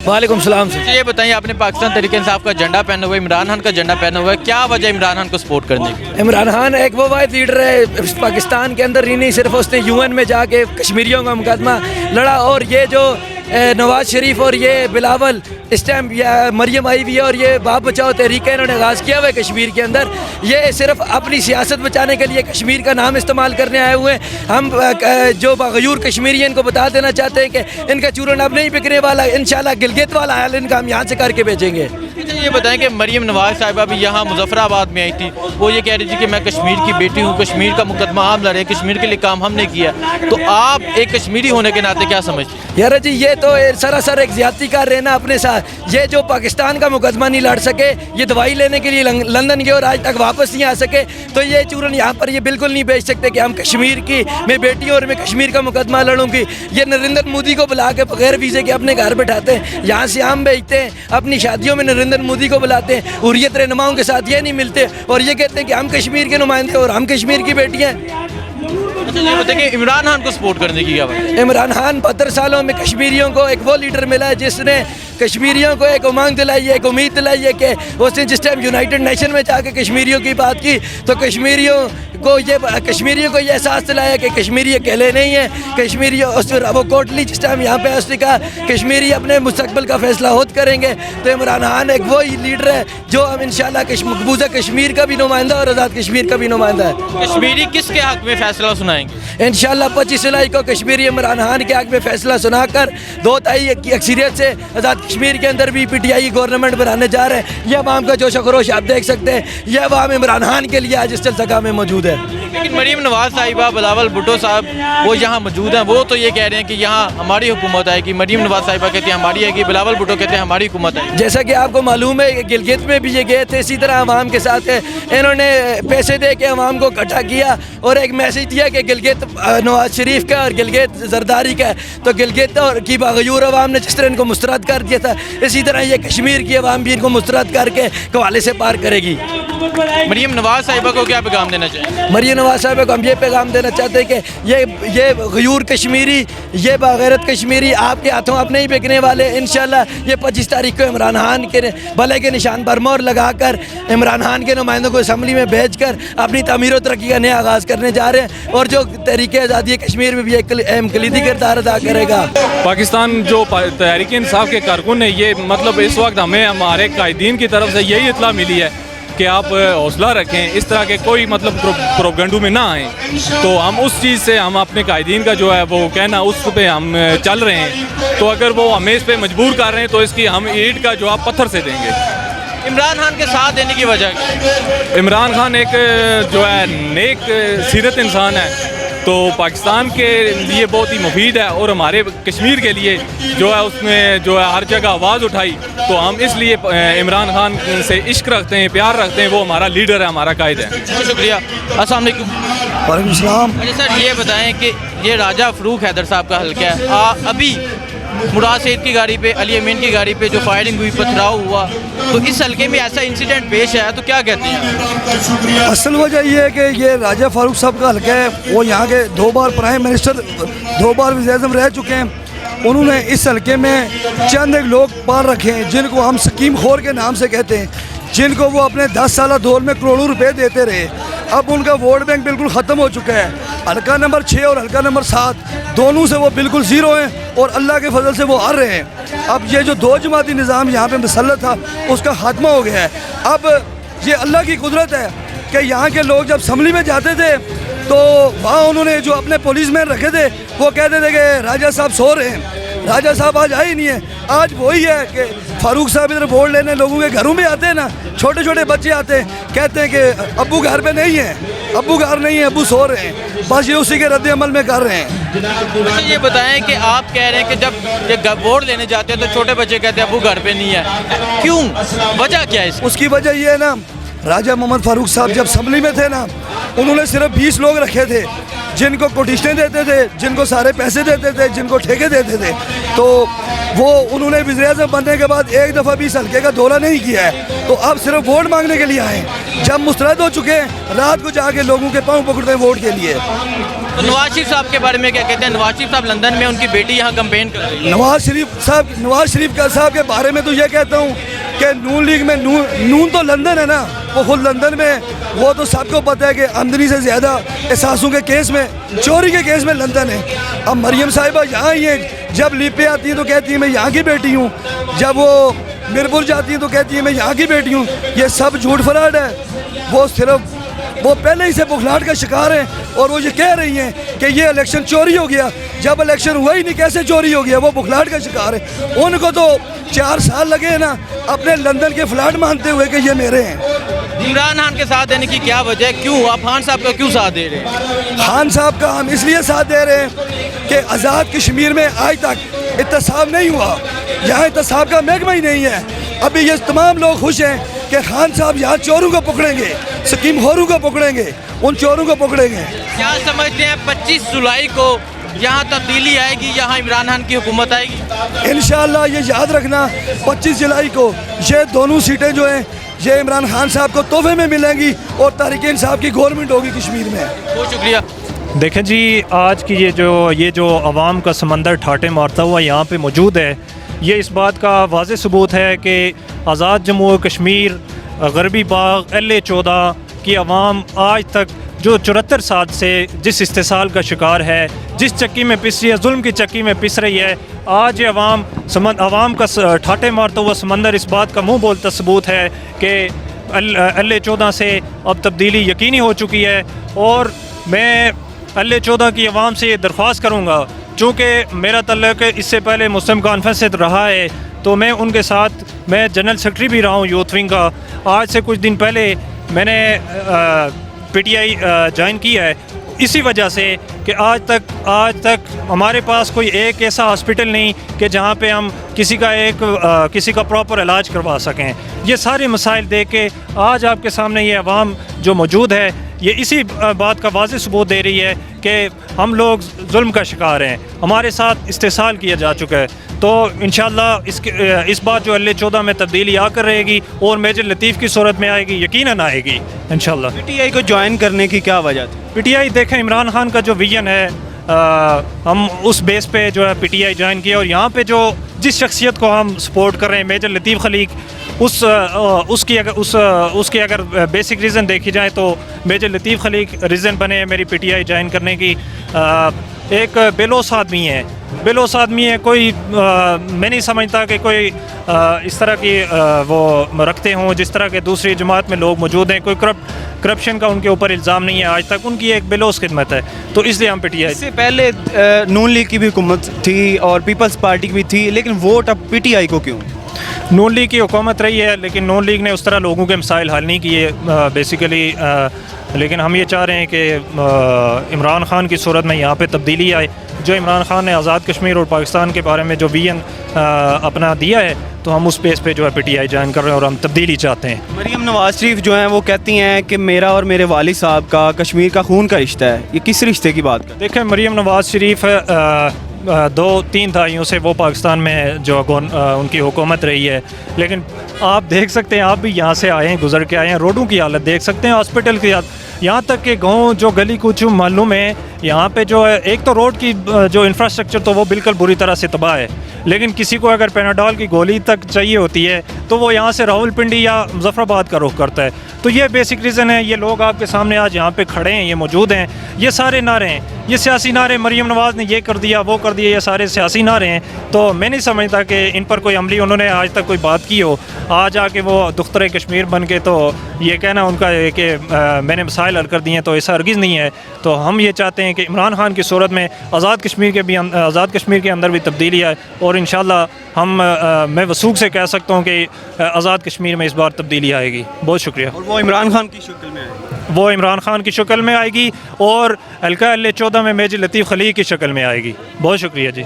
वालेकुम सलाम से। ये बताइए, आपने पाकिस्तान तहरीक इंसाफ का झंडा पहना हुआ है, इमरान खान का झंडा पहना हुआ है, क्या वजह है इमरान खान को सपोर्ट करने की? इमरान खान एक वो वाहिद लीडर है पाकिस्तान के अंदर ही नहीं, सिर्फ उसने यूएन में जाके कश्मीरियों का मुकदमा लड़ा, और ये जो नवाज शरीफ और ये बिलावल इस टाइम मरियम आई हुई है और ये बाप बचाओ तहरीक इन्होंने आगाज़ किया हुआ है कश्मीर के अंदर, ये सिर्फ अपनी सियासत बचाने के लिए कश्मीर का नाम इस्तेमाल करने आए हुए हैं। हम जो बागयूर कश्मीरी इनको बता देना चाहते हैं कि इनका चूरन अब नहीं बिकने वाला, इंशाल्लाह गिलगित वाला हाल इनका हम यहाँ से करके भेजेंगे। ये बताएं कि मरियम नवाज साहिबा भी यहाँ मुजफ्फराबाद में आई थी, वो ये कह रही थी कि मैं कश्मीर की बेटी हूँ, कश्मीर का मुकदमा आप लड़े, कश्मीर के लिए काम हमने किया, तो आप एक कश्मीरी होने के नाते क्या समझते हैं? यार जी ये तो सरासर एक ज्यादती कर रहे हैं ना अपने साथ। ये जो पाकिस्तान का मुकदमा नहीं लड़ सके, ये दवाई लेने के लिए लंदन गए और आज तक वापस नहीं आ सके, तो ये चूरन यहाँ पर ये बिल्कुल नहीं बेच सकते कि हम कश्मीर की मैं बेटी हूँ और मैं कश्मीर का मुकदमा लड़ूंगी। ये नरेंद्र मोदी को बुला के बगैर वीज़े के अपने घर बैठाते हैं, यहाँ से आम बेचते हैं, अपनी शादियों में नरेंद्र मोदी को बुलाते हैं, हुर्रियत रहनुमाओं के साथ ये नहीं मिलते और ये कहते हैं कि हम कश्मीर के नुमाइंदे और हम कश्मीर की बेटियाँ। अच्छा ये बताइए, इमरान खान को सपोर्ट करने की क्या बात है? इमरान खान 72 सालों में कश्मीरियों को एक वो लीडर मिला है जिसने कश्मीरियों को एक उमंग दिलाई है, एक उम्मीद दिलाई है कि उसने जिस टाइम यूनाइटेड नेशन में जाके कश्मीरियों की बात की तो कश्मीरियों को ये एहसास दिलाया कि कश्मीरी अकेले नहीं हैं, कश्मीरी वो कोटली जिस टाइम यहाँ पे उसने कहा कश्मीरी अपने मुस्तकबिल का फैसला खुद करेंगे। तो इमरान खान एक वो ही लीडर है जो अब इंशाल्लाह मकबूजा कश्मीर का भी नुमाइंदा और आज़ाद कश्मीर का भी नुमाइंदा है। कश्मीरी किसके हक में फैसला सुनाएंगे? इंशाल्लाह 25 जुलाई को कश्मीरी इमरान खान के हक में फैसला सुनाकर 2/3 की अक्सरियत से आज़ाद कश्मीर के अंदर भी PTI गवर्नमेंट बनाने जा रहे हैं। ये अवाम का जोश खरोश आप देख सकते हैं, ये अवाम इमरान खान के लिए आज इस जगह में मौजूद है। लेकिन मरीम नवाज साहिबा, बिलावल भुट्टो साहब वो यहाँ मौजूद हैं, वो तो ये कह रहे हैं कि यहाँ हमारी हुकूमत आएगी। मरीम नवाज साहिबा कहती हैं हमारी आएगी, बिलावल भुट्टो कहते हैं हमारी हुकूमत आएगी। जैसा कि आपको मालूम है गिलगित में भी ये गए थे, इसी तरह अवाम के साथ इन्होंने पैसे दे के अवाम को इकट्ठा किया और एक मैसेज दिया कि गिलगित नवाज शरीफ का और गिलगित जरदारी का है, तो गिलगित और की बागयूर अवाम ने जिस तरह इनको मुस्तरद कर दिया था, इसी तरह ये कश्मीर की अवाम भी इनको मुस्तरद करके कवाले से पार करेगी। मरीम नवाज साहिबा को क्या पैगाम देना चाहिए? मरीम नवाज साहिबा को हम ये पैगाम देना चाहते हैं कि ये गयूर कश्मीरी, ये बागैरत कश्मीरी आपके हाथों आप नहीं बिकने वाले। इंशाल्लाह ये 25 तारीख को इमरान खान के भले के निशान पर मोहर लगाकर इमरान खान के नुमाइंदों को असम्बली में भेजकर अपनी तामीर और तरक्की का नया आगाज़ करने जा रहे हैं और जो तहरीक आज़ादी कश्मीर में भी एक अहम कलीदी किरदार अदा करेगा। पाकिस्तान जो तहरीक इंसाफ के कारकुन है, ये मतलब इस वक्त हमें हमारे कायदीन की तरफ से यही इत्तला मिली है कि आप हौसला रखें, इस तरह के कोई मतलब प्रोपेगेंडा में ना आएँ। तो हम उस चीज़ से हम अपने कायदीन का जो है वो कहना उस पे हम चल रहे हैं। तो अगर वो हमें इस पे मजबूर कर रहे हैं तो इसकी हम ईंट का जवाब पत्थर से देंगे। इमरान खान के साथ देने की वजह क्या? इमरान खान एक जो है नेक सीरत इंसान है, तो पाकिस्तान के लिए बहुत ही मुफीद है और हमारे कश्मीर के लिए जो है उसने जो है हर जगह आवाज़ उठाई। तो हम इसलिए इमरान खान से इश्क रखते हैं, प्यार रखते हैं, वो हमारा लीडर है, हमारा कायद है। बहुत शुक्रिया। अस्सलाम वालेकुम। वालेकुम सलाम। अच्छा सर ये बताएं कि ये राजा फ़रूख हैदर साहब का हल्का है, अभी मुराद सईद की गाड़ी पे, अली अमीन की गाड़ी पे जो फायरिंग हुई, पथराव हुआ, तो इस हल्के में ऐसा इंसिडेंट पेश है तो क्या कहते हैं? असल वजह यह है कि ये राजा फारूक साहब का हल्का है, वो यहाँ के 2 बार प्राइम मिनिस्टर, 2 बार वज़ीर-ए-आज़म रह चुके हैं। उन्होंने इस हल्के में चंद एक लोग पाल रखे हैं जिनको हम स्कीम खोर के नाम से कहते हैं, जिनको वो अपने 10 साल दौर में करोड़ों रुपए देते रहे। अब उनका वोट बैंक बिल्कुल ख़त्म हो चुका है। हल्का नंबर 6 और हल्का नंबर 7 दोनों से वो बिल्कुल ज़ीरो हैं और अल्लाह के फजल से वो हार रहे हैं। अब ये जो 2 जमाती निज़ाम यहाँ पे मुसल्लत था उसका खात्मा हो गया है। अब ये अल्लाह की कुदरत है कि यहाँ के लोग जब असम्बली में जाते थे तो वहाँ उन्होंने जो अपने पुलिस मैन रखे थे वो कहते थे कि राजा साहब सो रहे हैं। राजा साहब आज आए ही नहीं है। आज वही है कि फारूक साहब इधर वोट लेने लोगों के घरों में आते हैं ना, छोटे छोटे बच्चे आते हैं, कहते हैं कि अब्बू घर पे नहीं है, अब्बू घर नहीं है, अब्बू सो रहे हैं। बस ये उसी के रद्द अमल में कर रहे हैं। अच्छा ये बताएं कि आप कह रहे हैं कि जब ये वोट लेने जाते हैं तो छोटे बच्चे कहते हैं अब्बू घर पे नहीं है, क्यों, वजह क्या है इसकी? उसकी वजह ये है ना راجہ محمد فاروق صاحب جب اسمبلی میں تھے نا, انہوں نے صرف 20 لوگ رکھے تھے جن کو کوٹیشنیں دیتے تھے, جن کو سارے پیسے دیتے تھے, جن کو ٹھیکے دیتے تھے. تو وہ انہوں نے وزیر اعظم بننے کے بعد ایک دفعہ بھی اس حلقے کا دورہ نہیں کیا ہے. تو اب صرف ووٹ مانگنے کے لیے آئے ہیں. جب مسترد ہو چکے ہیں, رات کو جا کے لوگوں کے پاؤں پکڑتے ہیں ووٹ کے لیے. تو نواز شریف صاحب کے بارے میں کیا کہتے ہیں؟ نواز شریف صاحب لندن میں, ان کی بیٹی یہاں کمپین کر رہی ہے. نواز شریف صاحب کے بارے میں تو یہ کہتا ہوں کہ نون لیگ میں نون تو لندن ہے نا, وہ خود لندن میں, وہ تو سب کو پتہ ہے کہ آمدنی سے زیادہ احساسوں کے کیس میں, چوری کے کیس میں لندن ہے. اب مریم صاحبہ یہاں ہی ہیں, جب لیپ پہ آتی ہیں تو کہتی ہیں میں یہاں کی بیٹی ہوں, جب وہ میرپور جاتی ہیں تو کہتی ہیں میں یہاں کی بیٹی ہوں. یہ سب جھوٹ فراڈ ہے. وہ پہلے ہی سے بخلاہٹ کا شکار ہیں, اور وہ یہ کہہ رہی ہیں کہ یہ الیکشن چوری ہو گیا. جب الیکشن ہوا ہی نہیں, کیسے چوری ہو گیا؟ وہ بخلاہٹ کا شکار ہے. ان کو تو 4 سال لگے ہیں نا اپنے لندن کے فلیٹ مانتے ہوئے کہ یہ میرے ہیں. عمران خان کے ساتھ دینے کی کیا وجہ ہے؟ کیوں آپ خان صاحب کا کیوں ساتھ دے رہے ہیں؟ خان صاحب کا ہم اس لیے ساتھ دے رہے ہیں کہ آزاد کشمیر میں آج تک احتساب نہیں ہوا, یہاں احتساب کا محکمہ ہی نہیں ہے. ابھی یہ تمام لوگ خوش ہیں کہ خان صاحب یہاں چوروں کو پکڑیں گے, سکیم خوروں کو پکڑیں گے, ان چوروں کو پکڑیں گے. کیا سمجھتے ہیں 25 جولائی کو یہاں تبدیلی آئے گی, یہاں عمران خان کی حکومت آئے گی؟ انشاءاللہ یہ یاد رکھنا, 25 جولائی کو یہ دونوں سیٹیں جو ہیں یہ عمران خان صاحب کو تحفے میں ملیں گی, اور تحریک انصاف کی گورنمنٹ ہوگی کشمیر میں. بہت شکریہ. دیکھیں جی, آج کی یہ جو عوام کا سمندر ٹھاٹے مارتا ہوا یہاں پہ موجود ہے, یہ اس بات کا واضح ثبوت ہے کہ آزاد جموں و کشمیر غربی باغ LA-14 کی عوام آج تک جو 74 سال سے جس استحصال کا شکار ہے, جس چکی میں پس رہی ہے, ظلم کی چکی میں پس رہی ہے, آج یہ عوام کا ٹھاٹے مارتا ہوا سمندر اس بات کا منہ بولتا ثبوت ہے کہ LA-14 سے اب تبدیلی یقینی ہو چکی ہے. اور میں LA-14 کی عوام سے یہ درخواست کروں گا, چونکہ میرا تعلق اس سے پہلے مسلم کانفرنس سے رہا ہے, تو میں ان کے ساتھ, میں جنرل سیکرٹری بھی رہا ہوں یوتھ ونگ کا. آج سے کچھ دن پہلے میں نے PTI جوائن کیا ہے, اسی وجہ سے کہ آج تک ہمارے پاس کوئی ایک ایسا ہاسپٹل نہیں کہ جہاں پہ ہم کسی کا پراپر علاج کروا سکیں. یہ سارے مسائل دیکھ کے آج آپ کے سامنے یہ عوام جو موجود ہے, یہ اسی بات کا واضح ثبوت دے رہی ہے کہ ہم لوگ ظلم کا شکار ہیں, ہمارے ساتھ استحصال کیا جا چکا ہے. تو انشاءاللہ اس بار جو LA-14 میں تبدیلی آ کر رہے گی, اور میجر لطیف کی صورت میں آئے گی, یقیناً آئے گی انشاءاللہ. PTI کو جوائن کرنے کی کیا وجہ تھی؟ PTI دیکھیں, عمران خان کا جو ویژن ہے, ہم اس بیس پہ جو ہے PTI جوائن کیا, اور یہاں پہ جو جس شخصیت کو ہم سپورٹ کر رہے ہیں, میجر لطیف خلیق, اس کی اگر بیسک ریزن دیکھی جائے تو میجر لطیف خلیق ریزن بنے میری PTI جوائن کرنے کی. ایک بےلوث آدمی ہے, کوئی میں نہیں سمجھتا کہ کوئی اس طرح کی وہ رکھتے ہوں جس طرح کے دوسری جماعت میں لوگ موجود ہیں. کوئی کرپشن کا ان کے اوپر الزام نہیں ہے آج تک, ان کی ایک بےلوث خدمت ہے, تو اس لیے ہم PTI. اس سے پہلے نون لیگ کی بھی حکومت تھی اور پیپلز پارٹی کی بھی تھی, لیکن ووٹ اب PTI کو کیوں؟ نون لیگ کی حکومت رہی ہے, لیکن نون لیگ نے اس طرح لوگوں کے مسائل حل نہیں کیے بیسیکلی. لیکن ہم یہ چاہ رہے ہیں کہ عمران خان کی صورت میں یہاں پہ تبدیلی آئے. جو عمران خان نے آزاد کشمیر اور پاکستان کے بارے میں جو ویژن اپنا دیا ہے, تو ہم اس بیس پہ جو ہے PTI جوائن کر رہے ہیں, اور ہم تبدیلی چاہتے ہیں. مریم نواز شریف جو ہیں وہ کہتی ہیں کہ میرا اور میرے والد صاحب کا کشمیر کا خون کا رشتہ ہے. یہ کس رشتے کی بات کریں؟ دیکھیں, مریم نواز شریف 2-3 دہائیوں سے وہ پاکستان میں جو ان کی حکومت رہی ہے, لیکن آپ دیکھ سکتے ہیں, آپ بھی یہاں سے آئے ہیں, گزر کے آئے ہیں, روڈوں کی حالت دیکھ سکتے ہیں, ہاسپٹل کی حالت, یہاں تک کہ گاؤں جو گلی کچھ محلوں میں یہاں پہ جو ہے, ایک تو روڈ کی جو انفراسٹرکچر تو وہ بالکل بری طرح سے تباہ ہے, لیکن کسی کو اگر پیناڈول کی گولی تک چاہیے ہوتی ہے تو وہ یہاں سے راولپنڈی یا مظفر آباد کا رخ کرتا ہے. تو یہ بیسک ریزن ہے. یہ لوگ آپ کے سامنے آج یہاں پہ کھڑے ہیں, یہ موجود ہیں, یہ سارے نعرے ہیں, یہ سیاسی نعرے, مریم نواز نے یہ کر دیا وہ کر دیا, یہ سارے سیاسی نعرے ہیں. تو میں نہیں سمجھتا کہ ان پر کوئی عملی انہوں نے آج تک کوئی بات کی ہو. آج آ کے وہ دختر کشمیر بن کے تو یہ کہنا ان کا ہے کہ میں نے مسائل حل کر دیے ہیں, تو ایسا ہرگز نہیں ہے. تو ہم یہ چاہتے ہیں کہ عمران خان کی صورت میں آزاد کشمیر کے اندر بھی تبدیلی آئے, اور انشاءاللہ میں وثوق سے کہہ سکتا ہوں کہ آزاد کشمیر میں اس بار تبدیلی آئے گی. بہت شکریہ. اور وہ عمران خان کی شکل میں آئے گی. وہ عمران خان کی شکل میں آئے گی, اور حلقہ LA-14 میں میجر لطیف خلیق کی شکل میں آئے گی. بہت شکریہ جی.